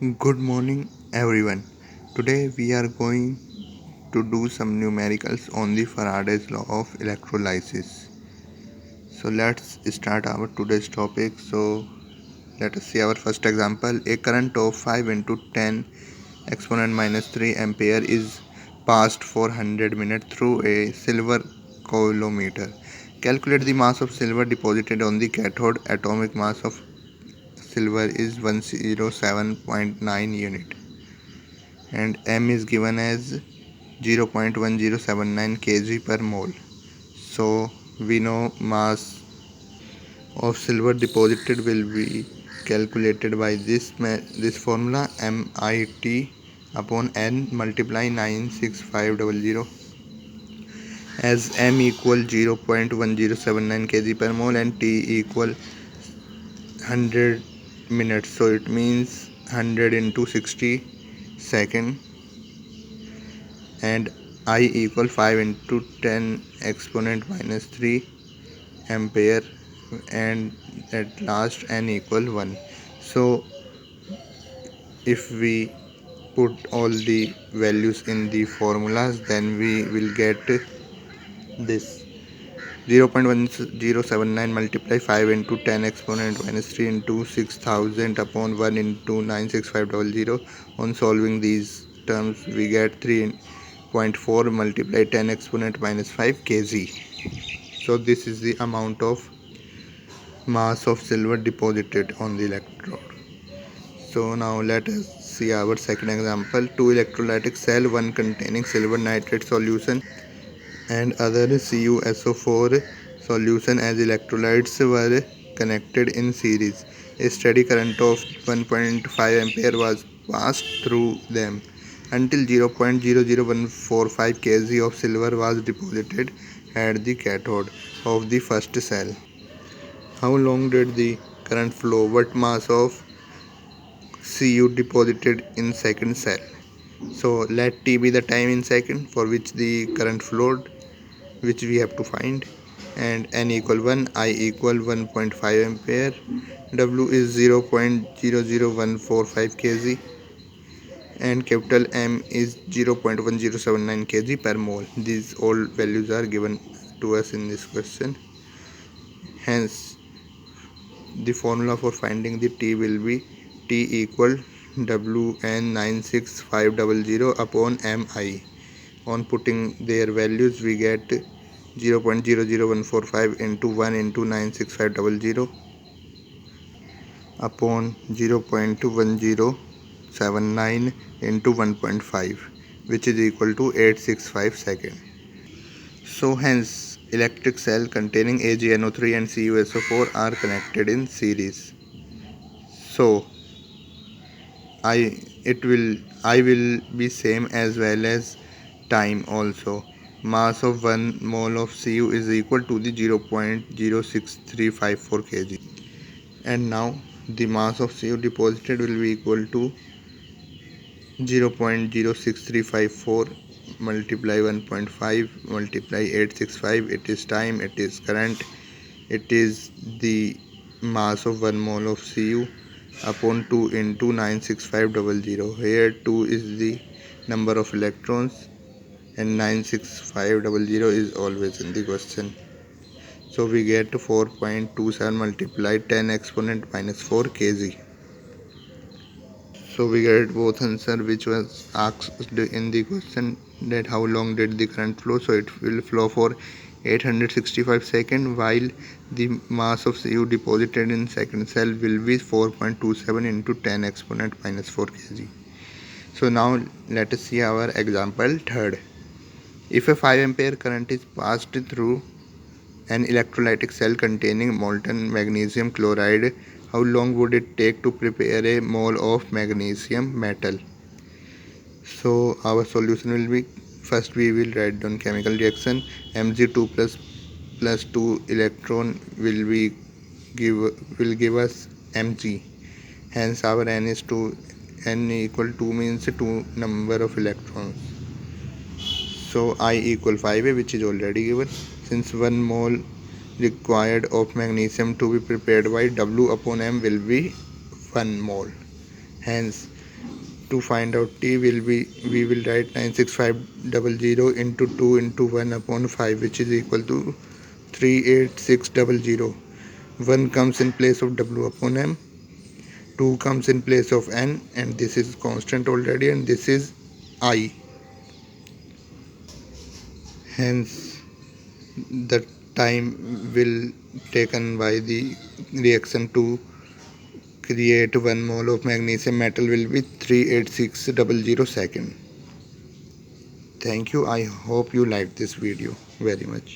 Good morning, everyone. Today we are going to do some numericals on the Faraday's law of electrolysis. So let's start our today's topic. So let us see our first example. A current of 5 into 10 exponent minus 3 ampere is passed for 100 minutes through a silver coulometer. Calculate the mass of silver deposited on the cathode. Atomic mass of silver is 107.9 unit and m is given as 0.1079 kg per mole. So we know mass of silver deposited will be calculated by this formula MIT upon N multiply 96500, as M equal 0.1079 kg per mole and T equal 100 minutes. So it means 100 into 60 second, and I equal 5 into 10 exponent minus 3 ampere, and at last n equal 1. So if we put all the values in the formulas, then we will get this 0.1079 multiply 5 into 10 exponent minus 3 into 6000 upon 1 into 96500. On solving these terms we get 3.4 multiply 10 exponent minus 5 kg. So this is the amount of mass of silver deposited on the electrode. So now let us see our second example. Two electrolytic cell, one containing silver nitrate solution and other CuSO4 solution as electrolytes, were connected in series. A steady current of 1.5 ampere was passed through them until 0.00145 kg of silver was deposited at the cathode of the first cell. How long did the current flow? What mass of Cu deposited in second cell? So let T be the time in second for which the current flowed, which we have to find, and N equal 1, I equal 1.5 ampere, W is 0.00145 kg, and capital M is 0.1079 kg per mole. These all values are given to us in this question. Hence the formula for finding the T will be T equal WN96500 upon MI. On putting their values we get 0.00145 into 1 into 96500 upon 0.1079 into 1.5, which is equal to 865 seconds. So hence electric cell containing AgNO3 and CuSO4 are connected in series. So I will be same as well as time also. Mass of 1 mole of Cu is equal to the 0.06354 kg. And now the mass of Cu deposited will be equal to 0.06354 multiply 1.5 multiply 865. It is time, it is current, it is the mass of 1 mole of Cu upon 2 into 96500. Here 2 is the number of electrons and 96500 is always in the question. So we get 4.27 multiply 10 exponent minus 4 kg. So we get both answer which was asked in the question, that how long did the current flow. So it will flow for 865 seconds, while the mass of Cu deposited in second cell will be 4.27 into 10 exponent minus 4 kg. So now let us see our example third. If a 5 ampere current is passed through an electrolytic cell containing molten magnesium chloride, how long would it take to prepare a mole of magnesium metal? So our solution will be, first we will write down chemical reaction. Mg2 plus 2 electron will give us Mg. Hence our N is 2. N equal 2 means 2 number of electrons. So I equal 5a, which is already given. Since 1 mole required of magnesium to be prepared by W upon M will be 1 mole. Hence to find out T we will write 96500 into 2 into 1 upon 5, which is equal to 38600. 1 comes in place of W upon M, 2 comes in place of N, and this is constant already, and this is I. Hence the time will taken by the reaction to create 1 mole of magnesium metal will be 38600 seconds. Thank you. I hope you liked this video very much.